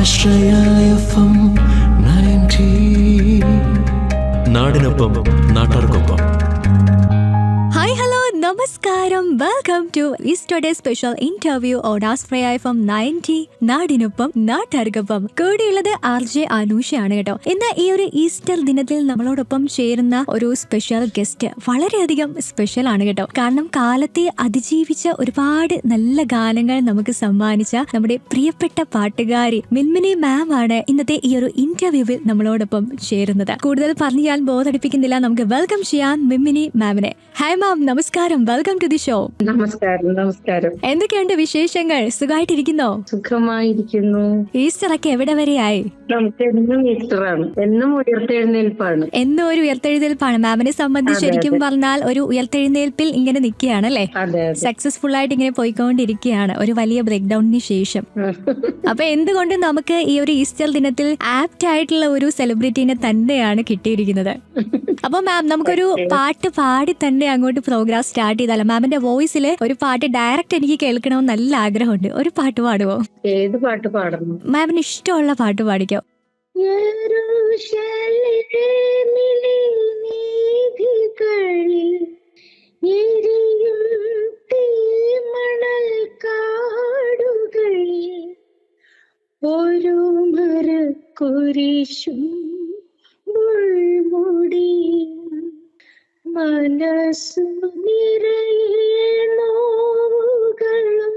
ആശ്രയ FM 90. നാടിനൊപ്പം നാട്ടാർക്കൊപ്പം. Hi hello നമസ്കാരം, welcome to Easter day special interview on Ashraya FM 90 നാടിനൊപ്പം നാട്ടാർക്കൊപ്പം. കൂടെയുള്ളത് RJ അനൂഷയാണ് കേട്ടോ. ഇന്ന് ഈ ഒരു ഈസ്റ്റർ ദിനത്തിൽ നമ്മളോടൊപ്പം ചേരുന്ന ഒരു സ്പെഷ്യൽ ഗസ്റ്റ് വളരെയധികം സ്പെഷ്യൽ ആണ് കേട്ടോ. കാരണം കാലത്തെ അതിജീവിച്ച ഒരുപാട് നല്ല ഗാനങ്ങൾ നമുക്ക് സമ്മാനിച്ച നമ്മുടെ പ്രിയപ്പെട്ട പാട്ടുകാരി മിൻമിനി മാം ആണ് ഇന്നത്തെ ഈ ഒരു ഇന്റർവ്യൂവിൽ നമ്മളോടൊപ്പം ചേരുന്നത്. കൂടുതൽ പറഞ്ഞ് ഞാൻ ബോധടിപ്പിക്കുന്നില്ല, നമുക്ക് വെൽക്കം ചെയ്യാൻ മിൻമിനി മാമിനെ. ഹായ് മാം, നമസ്കാരം, വെൽക്കം ടു ദി ഷോ. നമസ്കാരം. എന്തൊക്കെയുണ്ട് വിശേഷങ്ങൾ? സുഖമായിട്ടിരിക്കുന്നോ? സുഖമായിരിക്കുന്നു. ഈസ്റ്റർ ഒക്കെ എവിടെ വരെയായി? നമുക്ക് എന്നും ഈസ്റ്ററാണ്, എന്നും ഉയർത്തെഴുന്നേൽപ്പാണ്. എന്നും ഒരു ഉയർത്തെഴുന്നേൽപ്പാണ്. മാമിനെ സംബന്ധിച്ച് ശരിക്കും പറഞ്ഞാൽ ഒരു ഉയർത്തെഴുന്നേൽപ്പിൽ ഇങ്ങനെ നിൽക്കുകയാണ് അല്ലേ? അതെ, സക്സസ്ഫുൾ ആയിട്ട് ഇങ്ങനെ പോയിക്കൊണ്ടിരിക്കുകയാണ് ഒരു വലിയ ബ്രേക്ക് ഡൌണിന് ശേഷം. അപ്പൊ എന്തുകൊണ്ട് നമുക്ക് ഈ ഒരു ഈസ്റ്റർ ദിനത്തിൽ ആപ്റ്റ് ആയിട്ടുള്ള ഒരു സെലിബ്രിറ്റീനെ തന്നെയാണ് കിട്ടിയിരിക്കുന്നത്. അപ്പൊ മാം, നമുക്കൊരു പാട്ട് പാടി തന്നെ അങ്ങോട്ട് പ്രോഗ്രാം സ്റ്റാർട്ട് ചെയ്താലോ? മാമിന്റെ വോയിസിൽ ഒരു പാട്ട് ഡയറക്റ്റ് എനിക്ക് കേൾക്കണമെന്ന് നല്ല ആഗ്രഹമുണ്ട്. ഒരു പാട്ട് പാടുവോ? ഏത് പാട്ട് പാടണം? മാമിന് ഇഷ്ടമുള്ള പാട്ട് പാടിക്കോ. ഒരു മരക്കുരിശും മുൾമുടിയും മനസ്സു നിറയെ നോവുകളും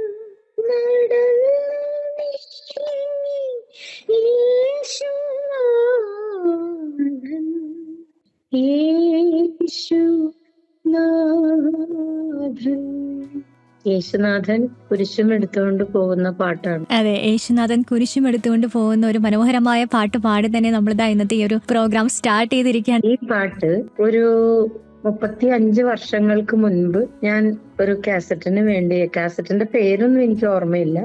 യേശുനാഥൻ കുരിശും എടുത്തുകൊണ്ട് പോകുന്ന പാട്ടാണ്. അതെ, യേശുനാഥൻ കുരിശും എടുത്തുകൊണ്ട് പോകുന്ന ഒരു മനോഹരമായ പാട്ട് പാടി തന്നെ നമ്മളിതാ ഇന്നത്തെ ഈ ഒരു പ്രോഗ്രാം സ്റ്റാർട്ട് ചെയ്തിരിക്കുകയാണ്. ഈ പാട്ട് ഒരു 35 വർഷങ്ങൾക്ക് മുൻപ് ഞാൻ ഒരു കാസറ്റിന് വേണ്ടി, കാസറ്റിന്റെ പേരൊന്നും എനിക്ക് ഓർമ്മയില്ല,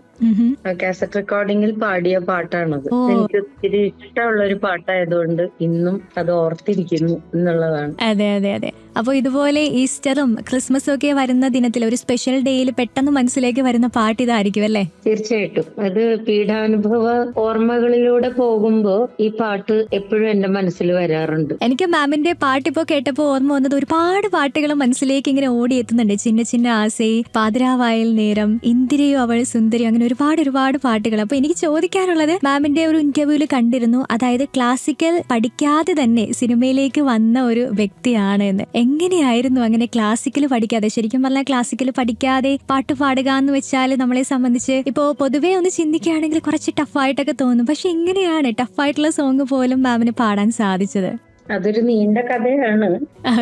കാസറ്റ് റെക്കോർഡിങ്ങിൽ പാടിയ പാട്ടാണത്. എനിക്ക് ഒത്തിരി ഇഷ്ടമുള്ള ഒരു പാട്ടായതുകൊണ്ട് ഇന്നും അത് ഓർത്തിരിക്കുന്നു എന്നുള്ളതാണ്. അതെ അതെ അതെ. അപ്പൊ ഇതുപോലെ ഈസ്റ്ററും ക്രിസ്മസും ഒക്കെ വരുന്ന ദിനത്തിൽ ഒരു സ്പെഷ്യൽ ഡേയിൽ പെട്ടെന്ന് മനസ്സിലേക്ക് വരുന്ന പാട്ട് ഇതായിരിക്കും അല്ലേ? തീർച്ചയായിട്ടും. അത് പീഡാനുഭവ ഓർമ്മകളിലൂടെ പോകുമ്പോ ഈ പാട്ട് എപ്പോഴും എന്റെ മനസ്സിൽ വരാറുണ്ട്. എനിക്ക് മാമിന്റെ പാട്ട് ഇപ്പോ കേട്ടപ്പോ ഓർമ്മ വന്നത് ഒരുപാട് പാട്ടുകൾ മനസ്സിലേക്ക് ഇങ്ങനെ ഓടിയെത്തുന്നുണ്ട്. ചിന്ന ചിന്ന ആസൈ, പാതിരാവായൽ നേരം, ഇന്ദിരയോ അവൾ സുന്ദരി, അങ്ങനെ ഒരുപാട് പാട്ടുകൾ. അപ്പൊ എനിക്ക് ചോദിക്കാനുള്ളത്, മാമിന്റെ ഒരു ഇന്റർവ്യൂവിൽ കണ്ടിരുന്നു, അതായത് ക്ലാസിക്കൽ പഠിക്കാതെ തന്നെ സിനിമയിലേക്ക് വന്ന ഒരു വ്യക്തിയാണ് എന്ന്. എങ്ങനെയായിരുന്നു അങ്ങനെ ക്ലാസിക്കൽ പഠിക്കാതെ? ശരിക്കും പറഞ്ഞാൽ ക്ലാസിക്കൽ പഠിക്കാതെ പാട്ട് പാടുക എന്ന് വെച്ചാൽ നമ്മളെ സംബന്ധിച്ച് ഇപ്പോ പൊതുവേ ഒന്ന് ചിന്തിക്കുകയാണെങ്കിൽ കുറച്ച് ടഫായിട്ടൊക്കെ തോന്നും. പക്ഷെ എങ്ങനെയാണ് ടഫായിട്ടുള്ള സോങ് പോലും മാമിന് പാടാൻ സാധിച്ചത്? അതൊരു നീണ്ട കഥയാണ്.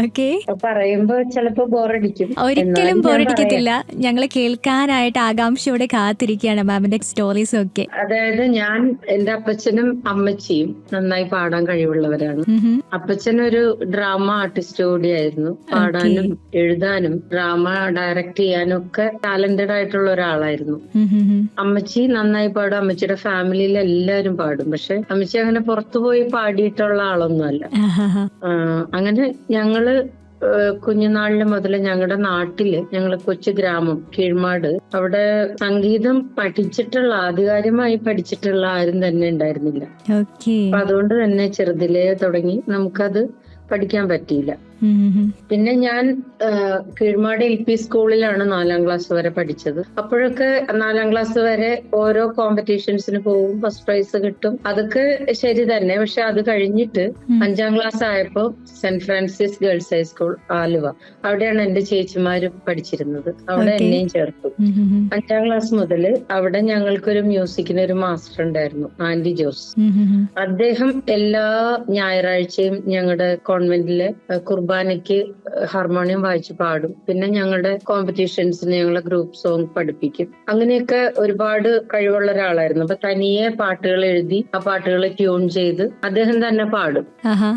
ഓക്കെ, പറയുമ്പോ ചിലപ്പോ ബോറടിക്കും. ഒരിക്കലും ബോറടിക്കത്തില്ല. ഞങ്ങള് കേൾക്കാനായിട്ട് ആകാംക്ഷയോടെ കാത്തിരിക്കുകയാണ് മാമിന്റെ സ്റ്റോറീസും ഒക്കെ. അതായത് ഞാൻ, എന്റെ അപ്പച്ചനും അമ്മച്ചിയും നന്നായി പാടാൻ കഴിവുള്ളവരാണ്. അപ്പച്ചൻ ഒരു ഡ്രാമ ആർട്ടിസ്റ്റ് കൂടിയായിരുന്നു. പാടാനും എഴുതാനും ഡ്രാമ ഡയറക്ട് ചെയ്യാനും ഒക്കെ ടാലന്റഡ് ആയിട്ടുള്ള ഒരാളായിരുന്നു. അമ്മച്ചി നന്നായി പാടും. അമ്മച്ചിയുടെ ഫാമിലിയിൽ എല്ലാവരും പാടും. പക്ഷെ അമ്മച്ചി അങ്ങനെ പുറത്തുപോയി പാടിയിട്ടുള്ള ആളൊന്നുമല്ല. അങ്ങനെ ഞങ്ങള് കുഞ്ഞുനാളില് മുതൽ ഞങ്ങളുടെ നാട്ടില്, ഞങ്ങള് കൊച്ചു ഗ്രാമം കീഴ്മാട്, അവിടെ സംഗീതം പഠിച്ചിട്ടുള്ള, ആധികാരികമായി പഠിച്ചിട്ടുള്ള ആരും തന്നെ ഉണ്ടായിരുന്നില്ല. അപ്പൊ അതുകൊണ്ട് തന്നെ ചെറുതിലേ തുടങ്ങി നമുക്കത് പഠിക്കാൻ പറ്റിയില്ല. പിന്നെ ഞാൻ കീഴ്മാട് LP സ്കൂളിലാണ് 4ാം ക്ലാസ് വരെ പഠിച്ചത്. അപ്പോഴൊക്കെ 4ാം ക്ലാസ് വരെ ഓരോ കോമ്പറ്റീഷൻസിന് പോകും, ഫസ്റ്റ് പ്രൈസ് കിട്ടും, അതൊക്കെ ശരി തന്നെ. പക്ഷെ അത് കഴിഞ്ഞിട്ട് 5ാം ക്ലാസ് ആയപ്പോ saint Francis girls high school Aluva, അവിടെയാണ് എന്റെ ചേച്ചിമാര് പഠിച്ചിരുന്നത്. അവിടെ എന്നെയും ചേർത്തു. 5ാം ക്ലാസ് മുതല് അവിടെ ഞങ്ങൾക്കൊരു മ്യൂസിക്കിന് ഒരു മാസ്റ്റർ ഉണ്ടായിരുന്നു, ആന്റി ജോസ്. അദ്ദേഹം എല്ലാ ഞായറാഴ്ചയും ഞങ്ങളുടെ കോൺവെന്റിലെ കുർബാനയ്ക്ക് ഹാർമോണിയം വായിച്ച് പാടും. പിന്നെ ഞങ്ങളുടെ കോമ്പറ്റീഷൻസിന് ഞങ്ങളെ ഗ്രൂപ്പ് സോങ് പഠിപ്പിക്കും. അങ്ങനെയൊക്കെ ഒരുപാട് കഴിവുള്ള ഒരാളായിരുന്നു. അപ്പൊ തനിയെ പാട്ടുകൾ എഴുതി ആ പാട്ടുകൾ ട്യൂൺ ചെയ്ത് അദ്ദേഹം തന്നെ പാടും.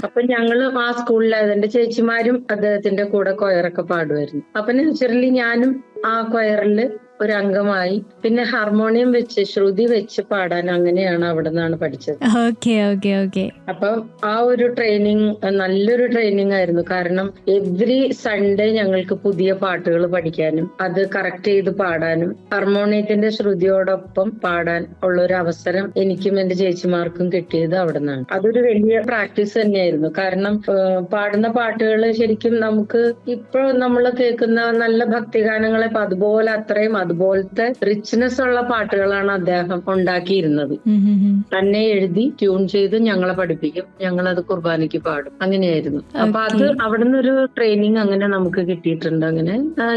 അപ്പൊ ഞങ്ങള് ആ സ്കൂളിലായത്, എന്റെ ചേച്ചിമാരും അദ്ദേഹത്തിന്റെ കൂടെ കൊയറൊക്കെ പാടുമായിരുന്നു. അപ്പൊ നാച്ചുറലി ഞാനും ആ കൊയറിൽ ഒരു അംഗമായി. പിന്നെ ഹാർമോണിയം വെച്ച് ശ്രുതി വെച്ച് പാടാൻ അങ്ങനെയാണ് അവിടെ നിന്നാണ് പഠിച്ചത്. Okay okay okay. അപ്പം ആ ഒരു ട്രെയിനിങ് നല്ലൊരു ട്രെയിനിങ് ആയിരുന്നു. കാരണം എവ്രി സൺഡേ ഞങ്ങൾക്ക് പുതിയ പാട്ടുകൾ പഠിക്കാനും അത് കറക്റ്റ് ചെയ്ത് പാടാനും ഹാർമോണിയത്തിന്റെ ശ്രുതിയോടൊപ്പം പാടാൻ ഉള്ള ഒരു അവസരം എനിക്കും എന്റെ ചേച്ചിമാർക്കും കിട്ടിയത് അവിടെ നിന്നാണ്. അതൊരു വലിയ പ്രാക്ടീസ് തന്നെയായിരുന്നു. കാരണം പാടുന്ന പാട്ടുകൾ ശരിക്കും നമുക്ക് ഇപ്പോൾ നമ്മൾ കേൾക്കുന്ന നല്ല ഭക്തിഗാനങ്ങളെ അതുപോലെ അതുപോലത്തെ റിച്ച്നെസ് ഉള്ള പാട്ടുകളാണ് അദ്ദേഹം ഉണ്ടാക്കിയിരുന്നത്. തന്നെ എഴുതി ട്യൂൺ ചെയ്ത് ഞങ്ങളെ പഠിപ്പിക്കും, ഞങ്ങളത് കുർബാനയ്ക്ക് പാടും. അങ്ങനെയായിരുന്നു. അപ്പൊ അത് അവിടെ നിന്നൊരു ട്രെയിനിങ് അങ്ങനെ നമുക്ക് കിട്ടിയിട്ടുണ്ട്. അങ്ങനെ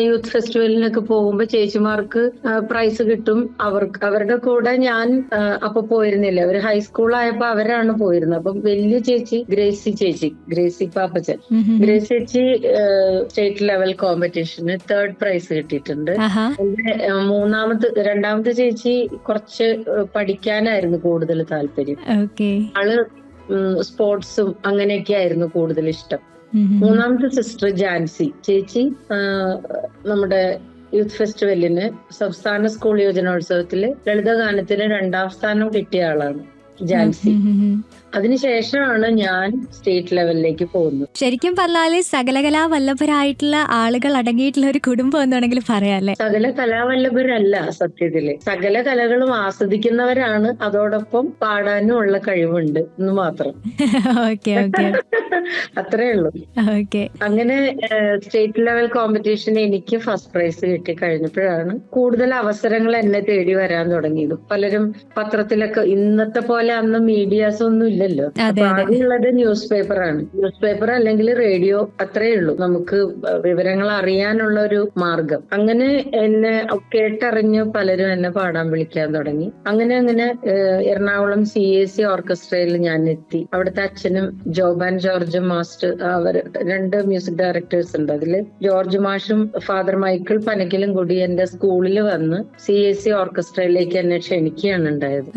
യൂത്ത് ഫെസ്റ്റിവലിനൊക്കെ പോകുമ്പോ ചേച്ചിമാർക്ക് പ്രൈസ് കിട്ടും. അവരുടെ കൂടെ ഞാൻ അപ്പൊ പോയിരുന്നില്ല. ഒരു ഹൈസ്കൂളായപ്പോ അവരാണ് പോയിരുന്നത്. അപ്പം വലിയ ചേച്ചി ഗ്രേസി പാപ്പച്ചൻ, ഗ്രേസി ചേച്ചി സ്റ്റേറ്റ് ലെവൽ കോമ്പറ്റീഷന് 3rd പ്രൈസ് കിട്ടിയിട്ടുണ്ട്. രണ്ടാമത്തെ ചേച്ചി കുറച്ച് പഠിക്കാനായിരുന്നു കൂടുതൽ താല്പര്യം. ആള് സ്പോർട്സും അങ്ങനെയൊക്കെ ആയിരുന്നു കൂടുതൽ ഇഷ്ടം. മൂന്നാമത്തെ സിസ്റ്റർ ജാൻസി ചേച്ചി നമ്മുടെ യൂത്ത് ഫെസ്റ്റിവലിന് സംസ്ഥാന സ്കൂൾ യുവജനോത്സവത്തില് ലളിതഗാനത്തിന് 2ാം സ്ഥാനം കിട്ടിയ ആളാണ് ജാൻസി. അതിനുശേഷമാണ് ഞാൻ സ്റ്റേറ്റ് ലെവലിലേക്ക് പോകുന്നത്. ശരിക്കും പറഞ്ഞാല് സകലകലാ വല്ലഭരായിട്ടുള്ള ആളുകൾ അടങ്ങിയിട്ടുള്ള ഒരു കുടുംബം എന്ന് വേണമെങ്കിൽ പറയാല്ലേ. സകല കലാവല്ലഭരല്ല സത്യത്തില്, സകല കലകളും ആസ്വദിക്കുന്നവരാണ്. അതോടൊപ്പം പാടാനും ഉള്ള കഴിവുണ്ട് എന്ന് മാത്രം. Okay okay. അത്രേ ഉള്ളൂ. ഓക്കെ. അങ്ങനെ സ്റ്റേറ്റ് ലെവൽ കോമ്പറ്റീഷന് എനിക്ക് ഫസ്റ്റ് പ്രൈസ് കിട്ടി കഴിഞ്ഞപ്പോഴാണ് കൂടുതൽ അവസരങ്ങൾ എന്നെ തേടി വരാൻ തുടങ്ങിയത്. പലരും പത്രത്തിലൊക്കെ, ഇന്നത്തെ പോലെ അന്ന് മീഡിയാസ് ഒന്നും ഇല്ലല്ലോ. ആദ്യമുള്ളത് ന്യൂസ് പേപ്പറാണ്. ന്യൂസ് പേപ്പർ അല്ലെങ്കിൽ റേഡിയോ, അത്രേ ഉള്ളൂ നമുക്ക് വിവരങ്ങൾ അറിയാനുള്ള ഒരു മാർഗം. അങ്ങനെ എന്നെ കേട്ടറിഞ്ഞ് പലരും എന്നെ പാടാൻ വിളിക്കാൻ തുടങ്ങി. അങ്ങനെ എറണാകുളം CAC ഓർക്കസ്ട്രയിൽ ഞാൻ എത്തി. അവിടുത്തെ അച്ഛനും ജോബാൻ ജോർജ് മാസ്റ്റർ, അവർ 2 മ്യൂസിക് ഡയറക്ടേഴ്സ് ഉണ്ട്. അതില് ജോർജ് മാഷും ഫാദർ മൈക്കിൾ പനക്കിലും കൂടി എന്റെ സ്കൂളിൽ വന്ന് CAC ഓർക്കസ്ട്രയിലേക്ക് എന്നെ ക്ഷണിക്കുകയാണ് ഉണ്ടായത്.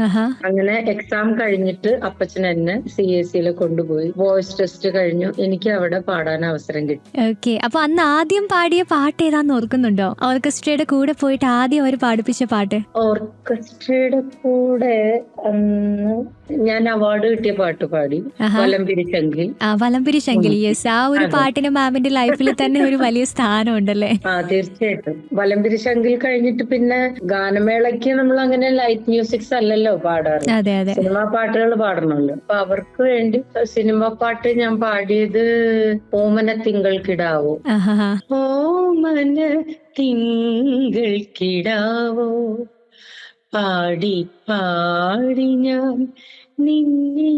അങ്ങനെ എക്സാം കഴിഞ്ഞിട്ട് അപ്പച്ചൻ എന്നെ CAC കൊണ്ടുപോയി. വോയിസ് ടെസ്റ്റ് കഴിഞ്ഞു. എനിക്ക് അവിടെ പാടാൻ അവസരം കിട്ടി. ഓക്കെ. അപ്പൊ അന്ന് ആദ്യം പാടിയ പാട്ട് ഏതാന്ന് ഓർക്കുന്നുണ്ടോ? ഓർക്കസ്ട്രയുടെ കൂടെ പോയിട്ട് ആദ്യം അവർ പാടിപ്പിച്ച പാട്ട്? ഓർക്കസ്ട്രയുടെ കൂടെ ഞാൻ അവാർഡ് കിട്ടിയ പാട്ട് പാടി, വലംപിരി ശങ്കിൽ. വലംപിരി ശങ്കിൽ, യെസ്. ആ ഒരു പാട്ടിന് മാമിന്റെ ലൈഫിൽ തന്നെ ഒരു വലിയ സ്ഥാനം ഉണ്ടല്ലേ? തീർച്ചയായിട്ടും. വലംപിരി ശങ്കിൽ കഴിഞ്ഞിട്ട് പിന്നെ ഗാനമേളയ്ക്ക് നമ്മൾ അങ്ങനെ ലൈറ്റ് മ്യൂസിക്സ് അല്ലല്ലോ പാടാറ്, സിനിമാ പാട്ടുകൾ പാടണമല്ലോ. അപ്പൊ അവർക്ക് വേണ്ടി സിനിമ പാട്ട് ഞാൻ പാടിയത് ഓമന തിങ്കൾക്കിടാവോ. ഓമന തിങ്കൾക്കിടാവോ പാടി പാടി ഞാൻ നിന്നെ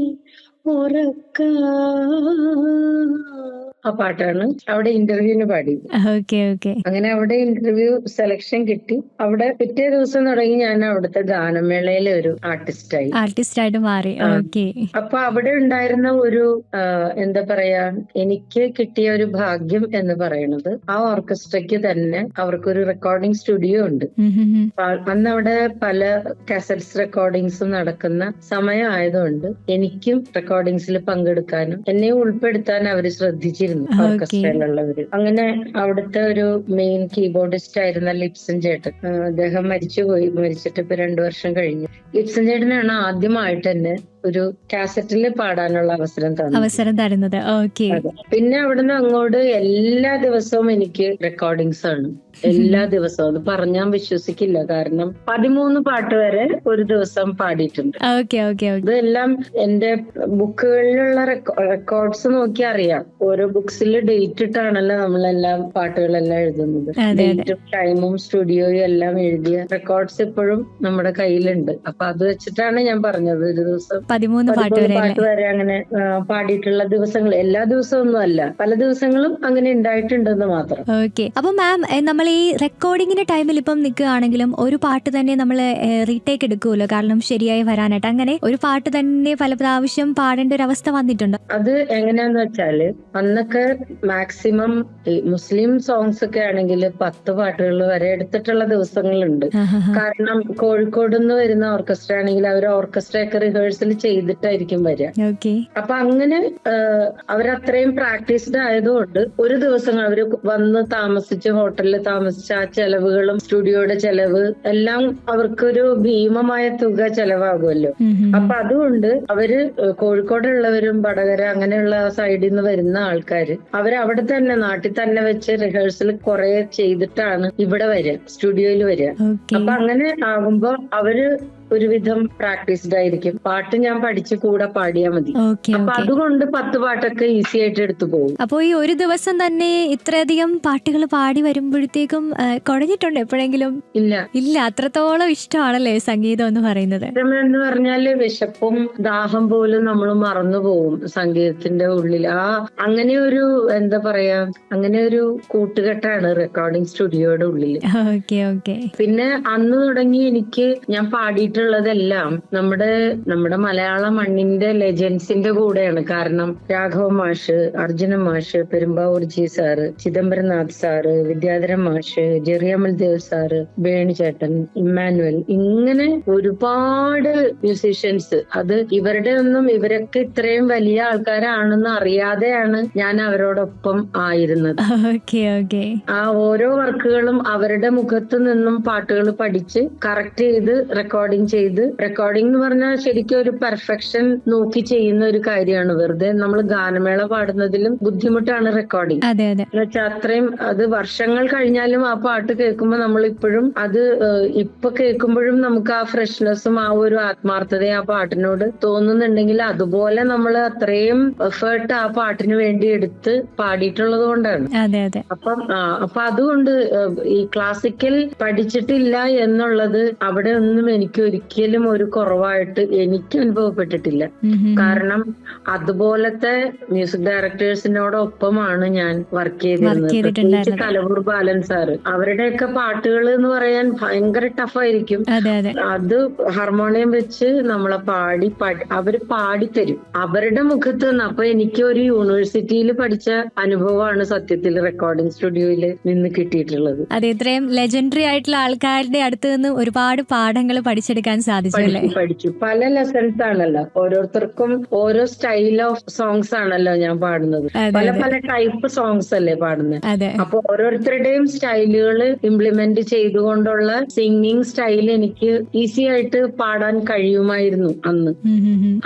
ഉറക്കാ. ആ പാട്ടാണ് അവിടെ ഇന്റർവ്യൂവിന് പാടിയത്. അങ്ങനെ അവിടെ ഇന്റർവ്യൂ സെലക്ഷൻ കിട്ടി. അവിടെ പിറ്റേ ദിവസം തുടങ്ങി ഞാൻ അവിടുത്തെ ഗാനമേളയിലെ ഒരു ആർട്ടിസ്റ്റായിട്ട് മാറി. അപ്പൊ അവിടെ ഉണ്ടായിരുന്ന ഒരു എന്താ പറയാ, എനിക്ക് കിട്ടിയ ഒരു ഭാഗ്യം എന്ന് പറയുന്നത്, ആ ഓർക്കസ്ട്രയ്ക്ക് തന്നെ അവർക്കൊരു റെക്കോർഡിംഗ് സ്റ്റുഡിയോ ഉണ്ട്. അന്ന് അവിടെ പല കാസറ്റ്സ് റെക്കോർഡിങ്സും നടക്കുന്ന സമയം ആയതുകൊണ്ട് എനിക്കും റെക്കോർഡിങ്സിൽ പങ്കെടുക്കാനും എന്നെ ഉൾപ്പെടുത്താൻ അവർ ശ്രദ്ധിച്ചിരുന്നു ഓർക്കസ്ട്രയിലുള്ളവര്. അങ്ങനെ അവിടുത്തെ ഒരു മെയിൻ കീബോർഡിസ്റ്റ് ആയിരുന്ന ലിപ്സൺ ചേട്ടൻ, അദ്ദേഹം മരിച്ചിട്ട് ഇപ്പൊ 2 വർഷം കഴിഞ്ഞു. ലിപ്സൺ ചേട്ടനാണ് ആദ്യമായിട്ട് തന്നെ ഒരു കാസറ്റിൽ പാടാനുള്ള അവസരം തരുന്നത്. പിന്നെ അവിടുന്ന് അങ്ങോട്ട് എല്ലാ ദിവസവും എനിക്ക് റെക്കോർഡിങ്സ് ആണ്. എല്ലാ ദിവസവും. അത് പറഞ്ഞാൽ വിശ്വസിക്കില്ല. കാരണം 13 പാട്ട് വരെ ഒരു ദിവസം പാടിയിട്ടുണ്ട്. ഇതെല്ലാം എന്റെ ബുക്കുകളിലുള്ള റെക്കോർഡ്സ് നോക്കി അറിയാം. ഓരോ ബുക്സിൽ ഡേറ്റ് ഇട്ടാണല്ലോ നമ്മളെല്ലാം പാട്ടുകളെല്ലാം എഴുതുന്നത്. ഡേറ്റും ടൈമും സ്റ്റുഡിയോയും എല്ലാം എഴുതിയ റെക്കോർഡ്സ് ഇപ്പോഴും നമ്മുടെ കയ്യിലുണ്ട്. അപ്പൊ അത് വെച്ചിട്ടാണ് ഞാൻ പറഞ്ഞത് ഒരു ദിവസം 13 പാട്ട് വരെ അങ്ങനെ പാടിയിട്ടുള്ള ദിവസങ്ങൾ. എല്ലാ ദിവസവും ഒന്നും അല്ല, പല ദിവസങ്ങളും അങ്ങനെ ഉണ്ടായിട്ടുണ്ടെന്ന് മാത്രം. അപ്പൊ മാം, നമ്മൾ ഈ റെക്കോർഡിങ്ങിന്റെ ടൈമിൽ ഇപ്പം നിൽക്കുകയാണെങ്കിലും ഒരു പാട്ട് തന്നെ നമ്മൾ റീടേക്ക് എടുക്കുമല്ലോ, കാരണം ശരിയായി വരാനായിട്ട്. അങ്ങനെ ഒരു പാട്ട് തന്നെ പല പ്രാവശ്യം പാടേണ്ട ഒരു അവസ്ഥ വന്നിട്ടുണ്ട്. അത് എങ്ങനെയാന്ന് വെച്ചാല്, അന്നൊക്കെ മാക്സിമം മുസ്ലിം സോങ്സ് ഒക്കെ ആണെങ്കിൽ 10 പാട്ടുകൾ വരെ എടുത്തിട്ടുള്ള ദിവസങ്ങളുണ്ട്. കാരണം കോഴിക്കോട് നിന്ന് വരുന്ന ഓർക്കസ്ട്ര ആണെങ്കിൽ അവർ ഓർക്കസ്ട്രയൊക്കെ റിഹേഴ്സൽ ചെയ്തിട്ടായിരിക്കും വരിക. ഓക്കെ. അപ്പൊ അങ്ങനെ അവരത്രയും പ്രാക്ടീസ്ഡ് ആയതുകൊണ്ട് ഒരു ദിവസം അവര് വന്ന് താമസിച്ച് ഹോട്ടലിൽ താമസിച്ച് ആ ചെലവുകളും സ്റ്റുഡിയോയുടെ ചെലവ് എല്ലാം അവർക്കൊരു ഭീമമായ തുക ചെലവാകുമല്ലോ. അപ്പൊ അതുകൊണ്ട് അവര് കോഴിക്കോടുള്ളവരും വടകര അങ്ങനെയുള്ള സൈഡിൽ നിന്ന് വരുന്ന ആൾക്കാര് അവരവിടെ തന്നെ നാട്ടിൽ തന്നെ വെച്ച് റിഹേഴ്സൽ കുറെ ചെയ്തിട്ടാണ് ഇവിടെ വരിക, സ്റ്റുഡിയോയിൽ വരിക. അപ്പൊ അങ്ങനെ ആകുമ്പോ അവര് ഒരുവിധം പ്രാക്ടീസ്ഡ് ആയിരിക്കും. പാട്ട് ഞാൻ പഠിച്ച് കൂടെ പാടിയാൽ മതി. അപ്പൊ അതുകൊണ്ട് 10 പാട്ടൊക്കെ ഈസി ആയിട്ട് എടുത്തു പോകും. അപ്പൊ ഈ ഒരു ദിവസം തന്നെ ഇത്രയധികം പാട്ടുകൾ പാടി വരുമ്പോഴത്തേക്കും കുഴഞ്ഞിട്ടുണ്ട് എപ്പോഴെങ്കിലും? ഇല്ല, അത്രത്തോളം ഇഷ്ടമാണല്ലേ സംഗീതം എന്ന് പറയുന്നത്? എന്ന് പറഞ്ഞാല് വിശപ്പും ദാഹം പോലും നമ്മൾ മറന്നു പോകും സംഗീതത്തിന്റെ ഉള്ളിൽ. അങ്ങനെ ഒരു എന്താ പറയാ, അങ്ങനെ ഒരു കൂട്ടുകെട്ടാണ് റെക്കോർഡിംഗ് സ്റ്റുഡിയോയുടെ ഉള്ളില്. പിന്നെ അന്ന് തുടങ്ങി എനിക്ക് ഞാൻ പാടിയിട്ടുള്ളതെല്ലാം നമ്മുടെ മലയാള മണ്ണിന്റെ ലെജൻസിന്റെ കൂടെയാണ്. കാരണം രാഘവ മാഷ്, അർജുന മാഷ്, Perumbavoor G sir, Chidambaranath sir, Vidyadharan മാഷ്, ജെറി അമൽദേവ് സാറ്, വേണുചേട്ടൻ, ഇമ്മാനുവൽ, ഇങ്ങനെ ഒരുപാട് മ്യൂസീഷ്യൻസ്. അത് ഇവരൊക്കെ ഇത്രയും വലിയ ആൾക്കാരാണെന്ന് അറിയാതെയാണ് ഞാൻ അവരോടൊപ്പം ആയിരുന്നത്. ആ ഓരോ വർക്കുകളും അവരുടെ മുഖത്ത് നിന്നും പാട്ടുകൾ പഠിച്ച് കറക്റ്റ് ചെയ്ത് റെക്കോർഡിംഗ് എന്ന് പറഞ്ഞാൽ ശരിക്കും ഒരു പെർഫെക്ഷൻ നോക്കി ചെയ്യുന്ന ഒരു കാര്യമാണ്. വെറുതെ നമ്മൾ ഗാനമേള പാടുന്നതിലും ബുദ്ധിമുട്ടാണ് റെക്കോർഡിംഗ്. എന്നുവെച്ചാൽ അത്രയും അത് വർഷങ്ങൾ കഴിഞ്ഞാലും ആ പാട്ട് കേൾക്കുമ്പോൾ നമ്മൾ ഇപ്പോഴും അത് ഇപ്പൊ കേൾക്കുമ്പോഴും നമുക്ക് ആ ഫ്രഷ്നെസ്സും ആ ഒരു ആത്മാർത്ഥതയും ആ പാട്ടിനോട് തോന്നുന്നുണ്ടെങ്കിൽ അതുപോലെ നമ്മൾ അത്രയും എഫേർട്ട് ആ പാട്ടിന് വേണ്ടി എടുത്ത് പാടിയിട്ടുള്ളത് കൊണ്ടാണ്. അപ്പൊ അതുകൊണ്ട് ഈ ക്ലാസിക്കൽ പഠിച്ചിട്ടില്ല എന്നുള്ളത് അവിടെ ഒന്നും എനിക്ക് ഒരിക്കലും ഒരു കുറവായിട്ട് എനിക്ക് അനുഭവപ്പെട്ടിട്ടില്ല. കാരണം അതുപോലത്തെ മ്യൂസിക് ഡയറക്ടേഴ്സിനോടൊപ്പമാണ് ഞാൻ വർക്ക് ചെയ്തിരുന്നത്. പ്രത്യേകിച്ച് കലവൂർ ബാലൻ സാറ്, അവരുടെയൊക്കെ പാട്ടുകൾ എന്ന് പറയാൻ ഭയങ്കര ടഫായിരിക്കും. അത് ഹാർമോണിയം വെച്ച് നമ്മളെ അവര് പാടിത്തരും അവരുടെ മുഖത്ത് നിന്ന്. അപ്പൊ എനിക്ക് ഒരു യൂണിവേഴ്സിറ്റിയിൽ പഠിച്ച അനുഭവമാണ് സത്യത്തിൽ റെക്കോർഡിംഗ് സ്റ്റുഡിയോയിൽ നിന്ന് കിട്ടിയിട്ടുള്ളത്. അതെ, ഇത്രയും ലെജൻഡറി ആയിട്ടുള്ള ആൾക്കാരുടെ അടുത്ത് നിന്ന് ഒരുപാട് പാഠങ്ങൾ പഠിച്ചെടുക്കാൻ പഠിച്ചു. പല ലെസൺസ് ആണല്ലോ, ഓരോരുത്തർക്കും ഓരോ സ്റ്റൈൽ ഓഫ് സോങ്സ് ആണല്ലോ ഞാൻ പാടുന്നത്. പല ടൈപ്പ് സോങ്സ് അല്ലേ പാടുന്നത്. അപ്പൊ ഓരോരുത്തരുടെയും സ്റ്റൈലുകൾ ഇംപ്ലിമെന്റ് ചെയ്തുകൊണ്ടുള്ള സിംഗിങ് സ്റ്റൈൽ എനിക്ക് ഈസി ആയിട്ട് പാടാൻ കഴിയുമായിരുന്നു അന്ന്.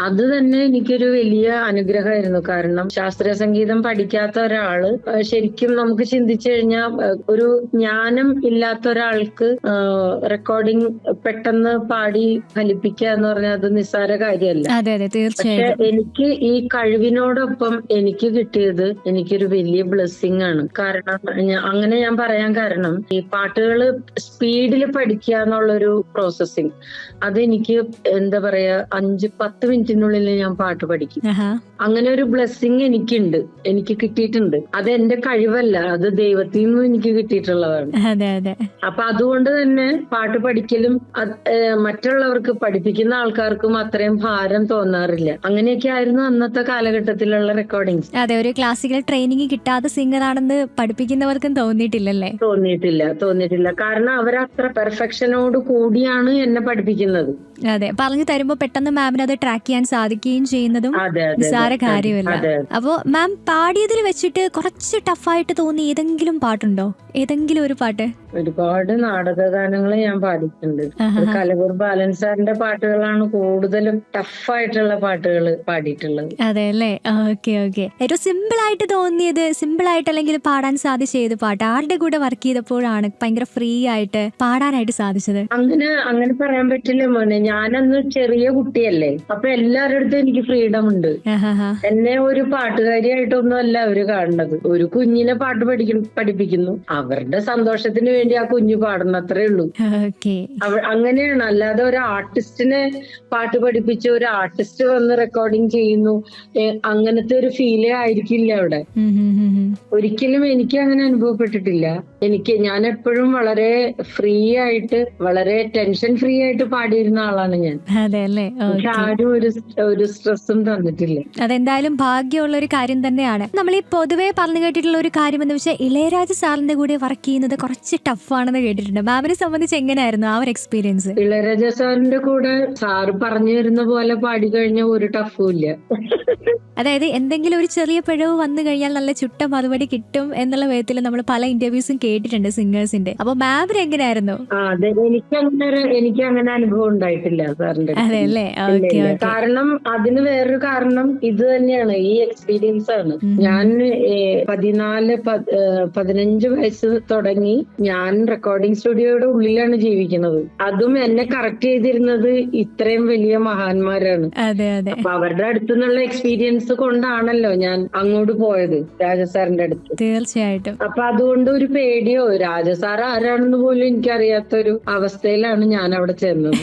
അത് തന്നെ എനിക്കൊരു വലിയ അനുഗ്രഹമായിരുന്നു. കാരണം ശാസ്ത്രീയ സംഗീതം പഠിക്കാത്ത ഒരാള് ശരിക്കും നമുക്ക് ചിന്തിച്ചു കഴിഞ്ഞാൽ ഒരു ജ്ഞാനം ഇല്ലാത്ത ഒരാൾക്ക് റെക്കോർഡിംഗ് പെട്ടെന്ന് പാടി ഫലിപ്പിക്കുക എന്ന് പറഞ്ഞാൽ അത് നിസ്സാര കാര്യമല്ല. പക്ഷെ എനിക്ക് ഈ കഴിവിനോടൊപ്പം എനിക്ക് കിട്ടിയത് എനിക്കൊരു വലിയ ബ്ലെസ്സിങ് ആണ്. കാരണം അങ്ങനെ ഞാൻ പറയാൻ കാരണം ഈ പാട്ടുകള് സ്പീഡിൽ പഠിക്കുക എന്നുള്ളൊരു പ്രോസസ്സിങ് അതെനിക്ക് എന്താ പറയാ 5-10 മിനിറ്റിനുള്ളിൽ ഞാൻ പാട്ട് പഠിക്കും. അങ്ങനെ ഒരു ബ്ലെസ്സിങ് എനിക്ക് കിട്ടിയിട്ടുണ്ട്. അത് എന്റെ കഴിവല്ല, അത് ദൈവത്തിൽ നിന്നും എനിക്ക് കിട്ടിയിട്ടുള്ളതാണ്. അപ്പൊ അതുകൊണ്ട് തന്നെ പാട്ട് പഠിക്കലും മറ്റുള്ളവർക്ക് പഠിപ്പിക്കുന്ന ആൾക്കാർക്കും അത്രയും ഭാരം തോന്നാറില്ല. അങ്ങനെയൊക്കെ ആയിരുന്നു അന്നത്തെ കാലഘട്ടത്തിലുള്ള റെക്കോർഡിങ്സ്. അതെ, ഒരു ക്ലാസിക്കൽ ട്രെയിനിങ് കിട്ടാത്ത സിംഗർ ആണെന്ന് പഠിപ്പിക്കുന്നവർക്കും തോന്നിയിട്ടില്ലല്ലേ? തോന്നിയിട്ടില്ല. കാരണം അവരത്ര പെർഫെക്ഷനോട് കൂടിയാണ് എന്നെ പഠിപ്പിക്കുന്നത്. അതെ, പറഞ്ഞു തരുമ്പോ പെട്ടെന്ന് മാമിന് അത് ട്രാക്ക് ചെയ്യാൻ സാധിക്കുകയും ചെയ്യുന്നതും നിസ്സാര കാര്യമല്ല. അപ്പോ മാം പാടിയതിൽ വെച്ചിട്ട് കുറച്ച് ടഫായിട്ട് തോന്നി ഏതെങ്കിലും പാട്ടുണ്ടോ? ഏതെങ്കിലും ഒരു പാട്ട്? ഒരുപാട് നാടകഗാനങ്ങൾ ഞാൻ പാടിയിട്ടുണ്ട്. കലവൂർ ബാലൻ സാറിന്റെ പാട്ടുകളാണ് കൂടുതലും ടഫായിട്ടുള്ള പാട്ടുകൾ പാടിയിട്ടുള്ളത്. അതെ അല്ലേ? ഓക്കെ. ഏറ്റവും സിമ്പിൾ ആയിട്ട് തോന്നിയത്, സിമ്പിൾ ആയിട്ട് അല്ലെങ്കിൽ പാടാൻ സാധിച്ച ഏത് പാട്ട്? ആരുടെ കൂടെ വർക്ക് ചെയ്തപ്പോഴാണ് ഭയങ്കര ഫ്രീ ആയിട്ട് പാടാനായിട്ട് സാധിച്ചത്? അങ്ങനെ പറയാൻ പറ്റില്ല മോനെ. ഞാനന്ന് ചെറിയ കുട്ടിയല്ലേ, അപ്പൊ എല്ലാവരുടെ അടുത്തും എനിക്ക് ഫ്രീഡം ഉണ്ട്. എന്നെ ഒരു പാട്ടുകാരിയായിട്ടൊന്നും അല്ല അവര് കാണുന്നത്. ഒരു കുഞ്ഞിനെ പാട്ട് പഠിപ്പിക്കുന്നു, അവരുടെ സന്തോഷത്തിന് വേണ്ടി ആ കുഞ്ഞു പാടുന്നു, അത്രേ ഉള്ളൂ. അങ്ങനെയാണ്. അല്ലാതെ ഒരു ആർട്ടിസ്റ്റിനെ പാട്ട് പഠിപ്പിച്ച് ഒരു ആർട്ടിസ്റ്റ് വന്ന് റെക്കോർഡിങ് ചെയ്യുന്നു, അങ്ങനത്തെ ഒരു ഫീലേ ആയിരിക്കില്ല അവിടെ. ഒരിക്കലും എനിക്ക് അങ്ങനെ അനുഭവപ്പെട്ടിട്ടില്ല. ഞാൻ എപ്പോഴും വളരെ ഫ്രീ ആയിട്ട്, വളരെ ടെൻഷൻ ഫ്രീ ആയിട്ട് പാടിയിരുന്ന ആളാണ്. ആളാണ് ഞാൻ. അതെ അല്ലേ? പക്ഷെ ആരും ഒരു സ്ട്രെസ്സും തന്നിട്ടില്ല. അതെന്തായാലും ഭാഗ്യമുള്ള ഒരു കാര്യം തന്നെയാണ്. നമ്മൾ ഈ പൊതുവെ പറഞ്ഞു കേട്ടിട്ടുള്ള ഒരു കാര്യം എന്ന് വെച്ചാൽ ഇളയരാജ സാറിന്റെ കൂടെ വർക്ക് ചെയ്യുന്നത് കുറച്ച് ടഫാണെന്ന് കേട്ടിട്ടുണ്ട്. മാമിനെ സംബന്ധിച്ച് എങ്ങനെയായിരുന്നു ആ ഒരു എക്സ്പീരിയൻസ്? ഇളയരാജ സാറിന്റെ കൂടെ സാറ് പറഞ്ഞു തരുന്ന പോലെ പാടി കഴിഞ്ഞാൽ ഒരു ടഫും ഇല്ല. അതായത് എന്തെങ്കിലും ഒരു ചെറിയ പിഴവ് വന്നു കഴിഞ്ഞാൽ നല്ല ചുട്ട മറുപടി കിട്ടും എന്നുള്ള വിധത്തിൽ നമ്മൾ പല ഇന്റർവ്യൂസും കേട്ടിട്ടുണ്ട് സിംഗേഴ്സിന്റെ. അപ്പൊ മാമിന് എങ്ങനെയായിരുന്നു? അതെ, എനിക്ക് അങ്ങനെ അനുഭവം ഉണ്ടായിട്ടില്ല സാറിന്റെ. അതെ അല്ലേ? കാരണം അതിന് വേറൊരു കാരണം ഇത് തന്നെയാണ്, ഈ എക്സ്പീരിയൻസ് ആണ്. ഞാൻ 15 വയസ്സ് തുടങ്ങി ഞാൻ റെക്കോർഡിംഗ് സ്റ്റുഡിയോയുടെ ഉള്ളിലാണ് ജീവിക്കുന്നത്. അതും എന്നെ കറക്റ്റ് ചെയ്തിരുന്നത് ഇത്രയും വലിയ മഹാന്മാരാണ്. അതെ അതെ. അപ്പൊ അവരുടെ അടുത്ത് നിന്നുള്ള എക്സ്പീരിയൻസ് കൊണ്ടാണല്ലോ ഞാൻ അങ്ങോട്ട് പോയത്, രാജസാറിന്റെ അടുത്ത്. തീർച്ചയായിട്ടും. അപ്പൊ അതുകൊണ്ട് ഒരു പേടിയോ, രാജസാർ ആരാണെന്ന് പോലും എനിക്കറിയാത്തൊരു അവസ്ഥയിലാണ് ഞാൻ അവിടെ ചെന്നത്.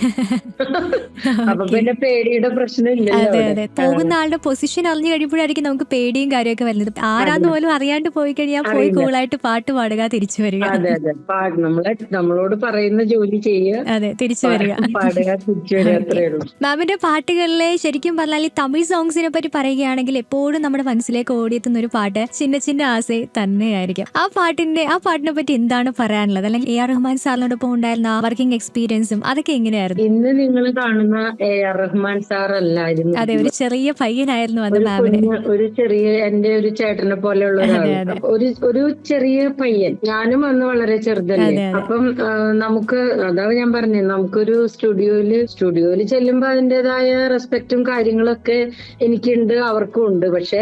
അപ്പൊ പിന്നെ പേടിയുടെ പ്രശ്നം ഇല്ലല്ലോ. അതെ അതെ. പോകുന്ന ആളുടെ പൊസിഷൻ അറിഞ്ഞു കഴിയുമ്പോഴായിരിക്കും നമുക്ക് പേടിയും കാര്യമൊക്കെ വരുന്നത്. ആരാന്ന് പോലും അറിയാണ്ട് പോയി കഴിഞ്ഞാൽ പോയി കൂളായിട്ട് പാട്ട് പാടുക, തിരിച്ചു വരിക. അതെ അതെ. നമ്മളോട് പറയുന്ന ജോലി ചെയ്യുക, അതെ, തിരിച്ചു വരിക, പാടുക, തിരിച്ചു വരിക, അത്രേ ഉള്ളൂ. മാമിന്റെ പാട്ടുകളിലെ ശരിക്കും പറഞ്ഞാൽ ഈ തമിഴ് സോങ്സിനെ പറ്റി പറയുകയാണെങ്കിൽ എപ്പോഴും നമ്മുടെ മനസ്സിലേക്ക് ഓടിയെത്തുന്ന ഒരു പാട്ട് ചിന്ന ചിന്ന ആസെ തന്നെയായിരിക്കും. ആ പാട്ടിനെ പറ്റി എന്താണ് പറയാനുള്ളത്? അല്ലെങ്കിൽ AR റഹ്മാൻ സാറിനോടൊപ്പം ഉണ്ടായിരുന്ന വർക്കിംഗ് എക്സ്പീരിയൻസും അതൊക്കെ എങ്ങനെയായിരുന്നു? ഇന്ന് നിങ്ങൾ കാണുന്ന AR റഹ്മാൻ സാർ അല്ലായിരുന്നു. അതെ, ഒരു ചെറിയ പയ്യനായിരുന്നു അത് മാമിന്. ഒരു ചെറിയ, എന്റെ ഒരു ചേട്ടനെ പോലെയുള്ള ഒരാൾ, ഒരു ചെറിയ പയ്യൻ. ഞാനും അന്ന് വളരെ ചെറുതല്ലേ. അപ്പം നമുക്ക്, അതാണ് ഞാൻ പറഞ്ഞത്, നമുക്കൊരു സ്റ്റുഡിയോയില് ചെല്ലുമ്പോ അതിൻ്റെതായ റെസ്പെക്റ്റും കാര്യങ്ങളൊക്കെ എനിക്കുണ്ട്, അവർക്കും ഉണ്ട്. പക്ഷെ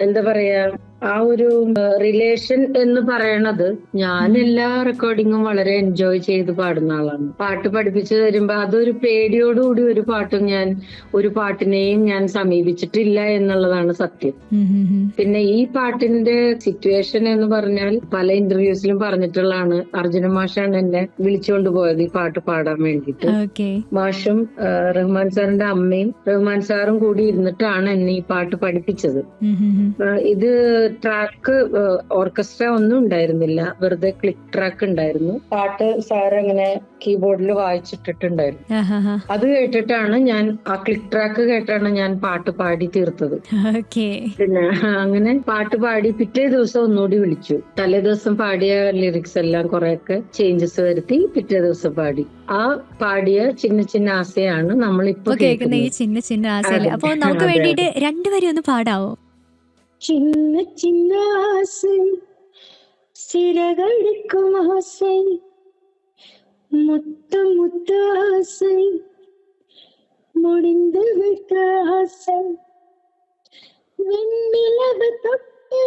എന്താ പറയാ, ആ ഒരു റിലേഷൻ എന്ന് പറയണത്, ഞാൻ എല്ലാ റെക്കോർഡിങ്ങും വളരെ എൻജോയ് ചെയ്ത് പാടുന്ന ആളാണ്. പാട്ട് പഠിപ്പിച്ചു തരുമ്പോ അതൊരു പേടിയോടുകൂടി ഒരു പാട്ടിനെയും ഞാൻ സമീപിച്ചിട്ടില്ല എന്നുള്ളതാണ് സത്യം. പിന്നെ ഈ പാട്ടിന്റെ സിറ്റുവേഷൻ എന്ന് പറഞ്ഞാൽ പല ഇന്റർവ്യൂസിലും പറഞ്ഞിട്ടുള്ളതാണ്. അർജുന മാഷാണ് എന്നെ വിളിച്ചുകൊണ്ട് പോയത് ഈ പാട്ട് പാടാൻ വേണ്ടിയിട്ട്. മാഷും റഹ്മാൻ സാറിന്റെ അമ്മയും റഹ്മാൻ സാറും കൂടി ഇരുന്നിട്ടാണ് എന്നെ ഈ പാട്ട് പഠിപ്പിച്ചത്. ഇത് ട്രാക്ക് ഓർക്കസ്ട്ര ഒന്നും ഉണ്ടായിരുന്നില്ല, വെറുതെ ക്ലിക്ക് ട്രാക്ക് ഉണ്ടായിരുന്നു. പാട്ട് സാർ അങ്ങനെ കീബോർഡിൽ വായിച്ചിട്ടിട്ടുണ്ടായിരുന്നു. അത് കേട്ടിട്ടാണ് ആ ക്ലിക്ക് ട്രാക്ക് കേട്ടാണ് ഞാൻ പാട്ട് പാടി തീർത്തത്. പിന്നെ അങ്ങനെ പാട്ട് പാടി പിറ്റേ ദിവസം ഒന്നുകൂടി വിളിച്ചു. തലേ ദിവസം പാടിയ ലിറിക്സ് എല്ലാം കുറെയൊക്കെ ചേഞ്ചസ് വരുത്തി പിറ്റേ ദിവസം പാടി. ആ പാടിയ ചിന്ന ചിന്ന ആസയാണ് നമ്മളിപ്പോ കേൾക്കുന്ന ഈ ചിന്ന ചിന്ന ആസയില്. അപ്പൊ നമുക്ക് വേണ്ടിയിട്ട് രണ്ടുപേരും ഒന്ന് പാടാവോ? சின்ன சின்ன ஆசை, சிறகடிக்கும் ஆசை, முத்து முத்து ஆசை, முடிந்து விட்ட ஆசை, வெண்ணிலவு தொட்டு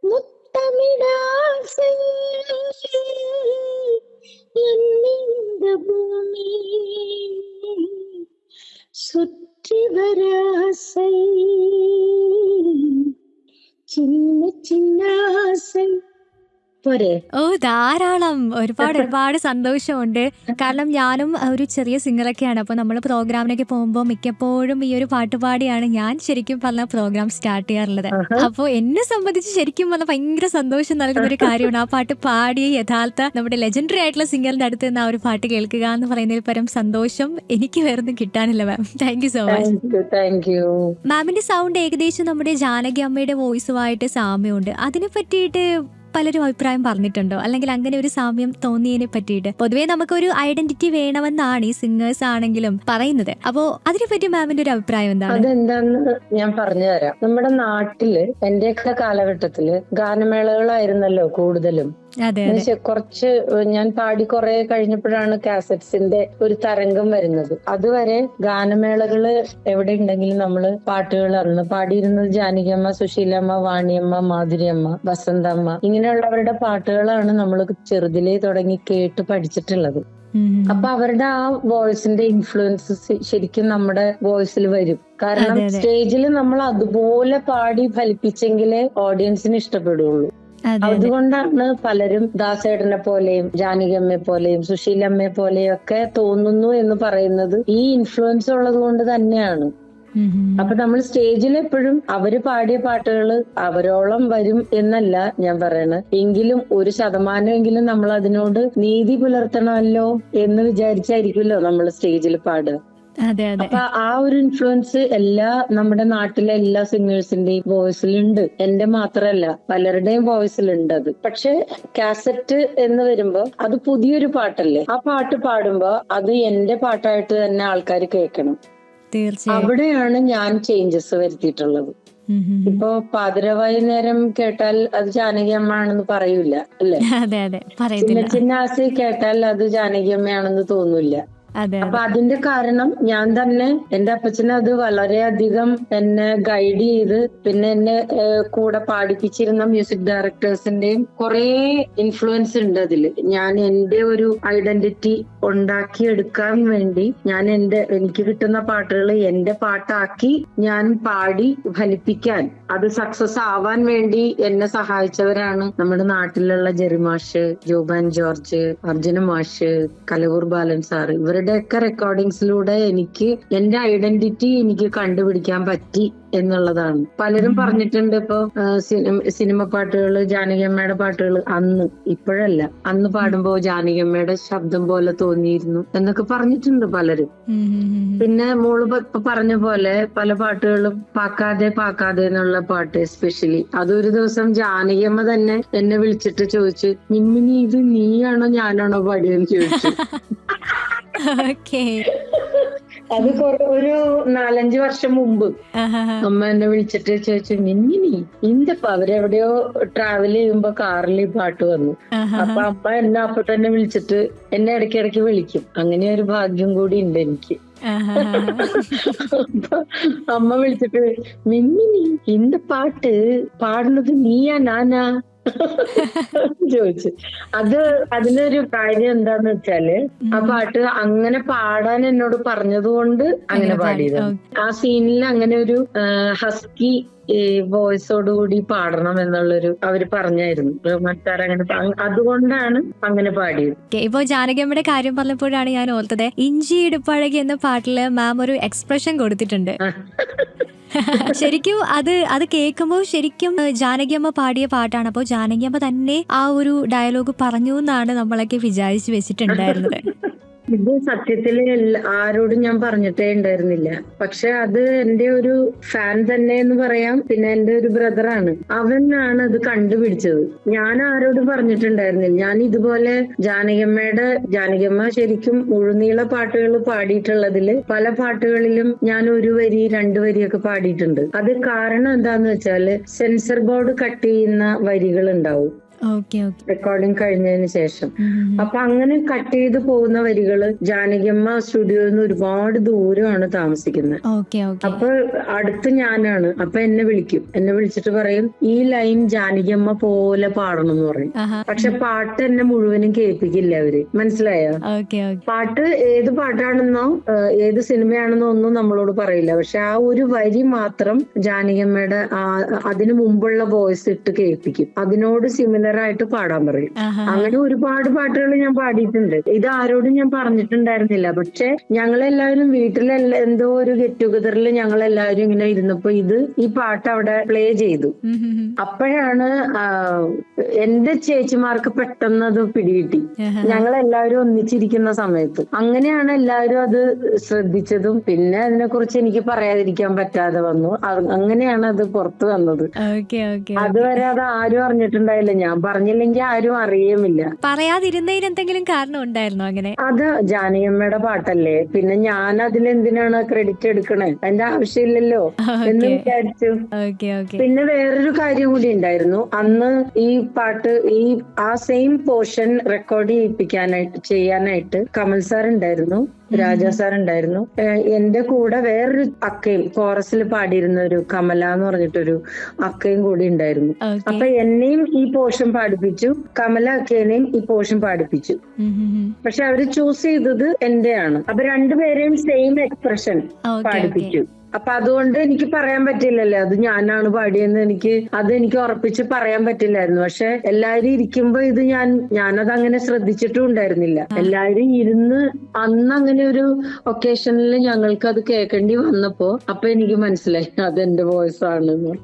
முத்தமிட ஆசை, இந்த பூமி சுற்றி வர ஆசை, ചിന്ന ചിന്ന ആസൈ. ഓ, ധാരാളം. ഒരുപാട് സന്തോഷമുണ്ട്. കാരണം ഞാനും ഒരു ചെറിയ സിംഗറൊക്കെയാണ്. അപ്പൊ നമ്മൾ പ്രോഗ്രാമിനൊക്കെ പോകുമ്പോൾ മിക്കപ്പോഴും ഈ ഒരു പാട്ട് പാടിയാണ് ഞാൻ ശരിക്കും പറഞ്ഞ പ്രോഗ്രാം സ്റ്റാർട്ട് ചെയ്യാറുള്ളത്. അപ്പോൾ എന്നെ സംബന്ധിച്ച് ശരിക്കും പറഞ്ഞാൽ ഭയങ്കര സന്തോഷം നൽകുന്ന ഒരു കാര്യമാണ് ആ പാട്ട് പാടി യഥാർത്ഥ നമ്മുടെ ലെജൻഡറി ആയിട്ടുള്ള സിംഗറിന്റെ അടുത്ത് നിന്ന് ആ ഒരു പാട്ട് കേൾക്കുക എന്ന് പറയുന്നതിൽ പരം സന്തോഷം എനിക്ക് വേറൊന്നും കിട്ടാനില്ല ma'am. Thank you so much. മാമിന്റെ സൗണ്ട് ഏകദേശം നമ്മുടെ ജാനകി അമ്മയുടെ വോയിസുമായിട്ട് സാമ്യമുണ്ട്. അതിനെ പറ്റിയിട്ട് പലരും അഭിപ്രായം പറഞ്ഞിട്ടുണ്ടോ? അല്ലെങ്കിൽ അങ്ങനെ ഒരു സാമ്യം തോന്നിയതിനെ പറ്റിയിട്ട്? പൊതുവേ നമുക്കൊരു ഐഡന്റിറ്റി വേണമെന്നാണ് ഈ സിംഗേഴ്സ് ആണെങ്കിലും പറയുന്നത്. അപ്പോ അതിനെപ്പറ്റി മാമിന്റെ ഒരു അഭിപ്രായം എന്താണ്? അതെന്താന്ന് ഞാൻ പറഞ്ഞു തരാം. നമ്മുടെ നാട്ടില് എന്റെയൊക്കെ കാലഘട്ടത്തില് ഗാനമേളകളായിരുന്നല്ലോ കൂടുതലും. കുറച്ച് ഞാൻ പാടി കുറെ കഴിഞ്ഞപ്പോഴാണ് കാസറ്റ്സിന്റെ ഒരു തരംഗം വരുന്നത്. അതുവരെ ഗാനമേളകള് എവിടെ ഉണ്ടെങ്കിലും നമ്മള് പാട്ടുകൾ അന്ന് പാടിയിരുന്നത് ജാനകിയമ്മ, സുശീലമ്മ, വാണിയമ്മ, മാധുരിയമ്മ, വസന്തമ്മ, ഇങ്ങനെയുള്ളവരുടെ പാട്ടുകളാണ് നമ്മൾ ചെറുതിലേ തുടങ്ങി കേട്ട് പഠിച്ചിട്ടുള്ളത്. അപ്പൊ അവരുടെ ആ വോയിസിന്റെ ഇൻഫ്ലുവൻസ് ശരിക്കും നമ്മുടെ വോയിസിൽ വരും. കാരണം സ്റ്റേജിൽ നമ്മൾ അതുപോലെ പാടി ഫലിപ്പിച്ചെങ്കിലേ ഓഡിയൻസിന് ഇഷ്ടപ്പെടുള്ളൂ. അതുകൊണ്ടാണ് പലരും ദാസേട്ടനെ പോലെയും ജാനകിയമ്മയെ പോലെയും സുശീലമ്മയെ പോലെയും ഒക്കെ തോന്നുന്നു എന്ന് പറയുന്നത് ഈ ഇൻഫ്ലുവൻസ് ഉള്ളത് കൊണ്ട് തന്നെയാണ്. അപ്പൊ നമ്മൾ സ്റ്റേജിൽ എപ്പോഴും അവര് പാടിയ പാട്ടുകൾ അവരോളം വരും എന്നല്ല ഞാൻ പറയണത്. എങ്കിലും 1% നമ്മൾ അതിനോട് നീതി പുലർത്തണമല്ലോ എന്ന് വിചാരിച്ചായിരിക്കുമല്ലോ നമ്മൾ സ്റ്റേജിൽ പാടുക. അപ്പൊ ആ ഒരു ഇൻഫ്ലുവൻസ് നമ്മുടെ നാട്ടിലെ എല്ലാ സിംഗേഴ്സിന്റെയും വോയിസിലുണ്ട്. എന്റെ മാത്രല്ല, പലരുടെയും വോയിസിലുണ്ട് അത്. പക്ഷെ കാസറ്റ് എന്ന് വരുമ്പോ അത് പുതിയൊരു പാട്ടല്ലേ. ആ പാട്ട് പാടുമ്പോ അത് എന്റെ പാട്ടായിട്ട് തന്നെ ആൾക്കാർ കേൾക്കണം. അവിടെയാണ് ഞാൻ ചേഞ്ചസ് വരുത്തിയിട്ടുള്ളത്. ഇപ്പൊ പാതിരവൈകുന്നേരം കേട്ടാൽ അത് ജാനകി അമ്മ ആണെന്ന് പറയൂല അല്ലെ. ചിന്ന ചിന്ന ആസി കേട്ടാൽ അത് ജാനകി അമ്മയാണെന്ന് തോന്നൂല. അപ്പൊ അതിന്റെ കാരണം ഞാൻ തന്നെ, എന്റെ അപ്പച്ചനെ അത് വളരെയധികം എന്നെ ഗൈഡ് ചെയ്ത്, പിന്നെ എന്നെ കൂടെ പാടിപ്പിച്ചിരുന്ന മ്യൂസിക് ഡയറക്ടേഴ്സിന്റെയും കുറെ ഇൻഫ്ലുവൻസ് ഉണ്ട് അതില്. ഞാൻ എന്റെ ഒരു ഐഡന്റിറ്റി ഉണ്ടാക്കിയെടുക്കാൻ വേണ്ടി ഞാൻ എനിക്ക് കിട്ടുന്ന പാട്ടുകൾ എന്റെ പാട്ടാക്കി ഞാൻ പാടി ഫലിപ്പിക്കാൻ, അത് സക്സസ് ആവാൻ വേണ്ടി എന്നെ സഹായിച്ചവരാണ് നമ്മുടെ നാട്ടിലുള്ള ജെറിമാഷ്, ജോബാൻ ജോർജ്, അർജുന മാഷ്, കലവൂർ ബാലൻ സാറ്. ഇവരുടെയൊക്കെ റെക്കോർഡിങ്സിലൂടെ എനിക്ക് എന്റെ ഐഡന്റിറ്റി എനിക്ക് കണ്ടുപിടിക്കാൻ പറ്റി എന്നുള്ളതാണ്. പലരും പറഞ്ഞിട്ടുണ്ട് ഇപ്പൊ സിനിമ പാട്ടുകള്, ജാനകിയമ്മയുടെ പാട്ടുകൾ അന്ന്, ഇപ്പോഴല്ല, അന്ന് പാടുമ്പോ ജാനകിയമ്മയുടെ ശബ്ദം പോലെ തോന്നിയിരുന്നു എന്നൊക്കെ പറഞ്ഞിട്ടുണ്ട് പലരും. പിന്നെ മോള് ഇപ്പൊ പറഞ്ഞ പോലെ പല പാട്ടുകളും പാക്കാതെ പാക്കാതെ എന്നുള്ള പാട്ട് എസ്പെഷ്യലി, അതൊരു ദിവസം ജാനകിയമ്മ തന്നെ എന്നെ വിളിച്ചിട്ട് ചോദിച്ചു, നിമ്മിനി ഇത് നീയാണോ ഞാനാണോ പാടിയെന്ന് ചോദിച്ചു. അത് ഒരു 4-5 വർഷം മുമ്പ് അമ്മ എന്നെ വിളിച്ചിട്ട് ചോദിച്ചു, മിന്നിനി ഇന്തപ്പ അവരെവിടെയോ ട്രാവൽ ചെയ്യുമ്പോ കാറിൽ ഈ പാട്ട് വന്നു. അപ്പൊ അമ്മ എന്നെ അപ്പൊ തന്നെ വിളിച്ചിട്ട് എന്നെ ഇടയ്ക്കിടയ്ക്ക് വിളിക്കും. അങ്ങനെ ഒരു ഭാഗ്യം കൂടി ഉണ്ട് എനിക്ക്. അമ്മ വിളിച്ചിട്ട്, മിന്നിനി ഇന്റെ പാട്ട് പാടുന്നത് നീയാ നാനാ ചോദിച്ചു. അതിനൊരു കാര്യം എന്താന്ന് വെച്ചാല്, ആ പാട്ട് അങ്ങനെ പാടാൻ എന്നോട് പറഞ്ഞതുകൊണ്ട് അങ്ങനെ പാടിയത്. ആ സീനിൽ അങ്ങനെ ഒരു ഹസ്കി വോയിസോടുകൂടി പാടണം എന്നുള്ളൊരു അവര് പറഞ്ഞായിരുന്നു. മറ്റാരങ്ങനെ, അതുകൊണ്ടാണ് അങ്ങനെ പാടിയത്. ഇപ്പൊ ജാനകിയമ്മയുടെ കാര്യം പറഞ്ഞപ്പോഴാണ് ഞാൻ ഓർത്തത്, ഇഞ്ചി ഇടുപ്പഴകി എന്ന പാട്ടില് മാം ഒരു എക്സ്പ്രഷൻ കൊടുത്തിട്ടുണ്ട്. ശരിക്കും അത് കേൾക്കുമ്പോൾ ശരിക്കും ജാനകിയമ്മ പാടിയ പാട്ടാണ്. അപ്പോൾ ജാനകിയമ്മ തന്നെ ആ ഒരു ഡയലോഗ് പറഞ്ഞു എന്നാണ് നമ്മളൊക്കെ വിചാരിച്ചു വെച്ചിട്ടുണ്ടായിരുന്നത്. ഇത് സത്യത്തില് ആരോടും ഞാൻ പറഞ്ഞിട്ടേ ഉണ്ടായിരുന്നില്ല. പക്ഷെ അത് എന്റെ ഒരു ഫാൻ തന്നെ എന്ന് പറയാം. പിന്നെ എന്റെ ഒരു ബ്രദറാണ്, അവനാണ് അത് കണ്ടുപിടിച്ചത്. ഞാൻ ആരോടും പറഞ്ഞിട്ടുണ്ടായിരുന്നില്ല. ഞാൻ ഇതുപോലെ ജാനകിയമ്മ ശരിക്കും മുഴുനീള പാട്ടുകൾ പാടിയിട്ടുള്ളതില് പല പാട്ടുകളിലും ഞാൻ 1 വരി 2 വരിയൊക്കെ പാടിയിട്ടുണ്ട്. അത് കാരണം എന്താന്ന് വെച്ചാല് സെൻസർ ബോർഡ് കട്ട് ചെയ്യുന്ന വരികൾ ഉണ്ടാവും റെക്കോർഡിങ് കഴിഞ്ഞതിന് ശേഷം. അപ്പൊ അങ്ങനെ കട്ട് ചെയ്ത് പോകുന്ന വരികള് ജാനകിയമ്മ സ്റ്റുഡിയോയിൽ നിന്ന് ഒരുപാട് ദൂരമാണ് താമസിക്കുന്നത്. അപ്പൊ അടുത്ത് ഞാനാണ്. അപ്പൊ എന്നെ വിളിച്ചിട്ട് പറയും, ഈ ലൈൻ ജാനകിയമ്മ പോലെ പാടണം എന്ന് പറയും. പക്ഷെ പാട്ട് എന്നെ മുഴുവനും കേൾപ്പിക്കില്ല അവര്. മനസ്സിലായോ? പാട്ട് ഏത് പാട്ടാണെന്നോ ഏത് സിനിമയാണെന്നോ ഒന്നും നമ്മളോട് പറയില്ല. പക്ഷെ ആ ഒരു വരി മാത്രം ജാനകിയമ്മയുടെ അതിനു മുമ്പുള്ള വോയിസ് ഇട്ട് കേൾപ്പിക്കും. അതിനോട് സിമിലർ ആയിട്ട് പാടാൻ പറയും. അങ്ങനെ ഒരുപാട് പാട്ടുകൾ ഞാൻ പാടിയിട്ടുണ്ട്. ഇത് ആരോടും ഞാൻ പറഞ്ഞിട്ടുണ്ടായിരുന്നില്ല. പക്ഷെ ഞങ്ങളെല്ലാവരും വീട്ടിലെല്ലാം എന്തോ ഒരു ഗെറ്റ് ടുഗദറിൽ ഞങ്ങളെല്ലാവരും ഇങ്ങനെ ഇരുന്നപ്പോ ഈ പാട്ട് അവിടെ പ്ലേ ചെയ്തു. അപ്പോഴാണ് എന്റെ ചേച്ചിമാർക്ക് പെട്ടെന്ന് അത് പിടികിട്ടി. ഞങ്ങളെല്ലാവരും ഒന്നിച്ചിരിക്കുന്ന സമയത്ത്. അങ്ങനെയാണ് എല്ലാവരും അത് ശ്രദ്ധിച്ചതും. പിന്നെ അതിനെക്കുറിച്ച് എനിക്ക് പറയാതിരിക്കാൻ പറ്റാതെ വന്നു. അങ്ങനെയാണ് അത് പുറത്തു വന്നത്. അതുവരെ അത് ആരും അറിഞ്ഞിട്ടുണ്ടായില്ല. ഞാൻ പറഞ്ഞില്ലെങ്കിൽ ആരും അറിയുമില്ല. പറയാതിരുന്നതിന് എന്തെങ്കിലും കാരണം ഉണ്ടായിരുന്നോ അങ്ങനെ? അത് ജാനകിയമ്മയുടെ പാട്ടല്ലേ, പിന്നെ ഞാൻ അതിലെന്തിനാണ് ക്രെഡിറ്റ് എടുക്കണേ? അതിന്റെ ആവശ്യമില്ലല്ലോ എന്ന് വിചാരിച്ചു. പിന്നെ വേറൊരു കാര്യം കൂടി ഉണ്ടായിരുന്നു. അന്ന് ഈ പാട്ട് ആ സെയിം പോർഷൻ റെക്കോർഡ് ചെയ്യാനായിട്ട് കമൽ സാർ ഉണ്ടായിരുന്നു, രാജാ സാർ ഉണ്ടായിരുന്നു. എന്റെ കൂടെ വേറൊരു അക്കയും കോറസിൽ പാടിയിരുന്ന ഒരു കമല എന്ന് പറഞ്ഞിട്ടൊരു അക്കയും കൂടി ഉണ്ടായിരുന്നു. അപ്പൊ എന്നെയും ഈ പോർഷൻ പാടിപ്പിച്ചു, കമല അക്കേനെയും ഈ പോർഷൻ പാടിപ്പിച്ചു. പക്ഷെ അവര് ചൂസ് ചെയ്തത് എന്റെയാണ്. അപ്പൊ രണ്ടുപേരെയും സെയിം എക്സ്പ്രഷൻ പാടിപ്പിച്ചു. അപ്പൊ അതുകൊണ്ട് എനിക്ക് പറയാൻ പറ്റില്ലല്ലോ അത് ഞാനാണ് പാടിയെന്ന്. എനിക്ക് ഉറപ്പിച്ച് പറയാൻ പറ്റില്ലായിരുന്നു. പക്ഷെ എല്ലാരും ഇരിക്കുമ്പോ ഇത് ഞാനത് അങ്ങനെ ശ്രദ്ധിച്ചിട്ടും ഉണ്ടായിരുന്നില്ല. എല്ലാരും ഇരുന്ന് അന്ന് അങ്ങനെ ഒരു ഒക്കേഷനിൽ ഞങ്ങൾക്ക് അത് കേൾക്കേണ്ടി വന്നപ്പോ അപ്പൊ എനിക്ക് മനസ്സിലായി അത് എന്റെ വോയിസ് ആണെന്ന്.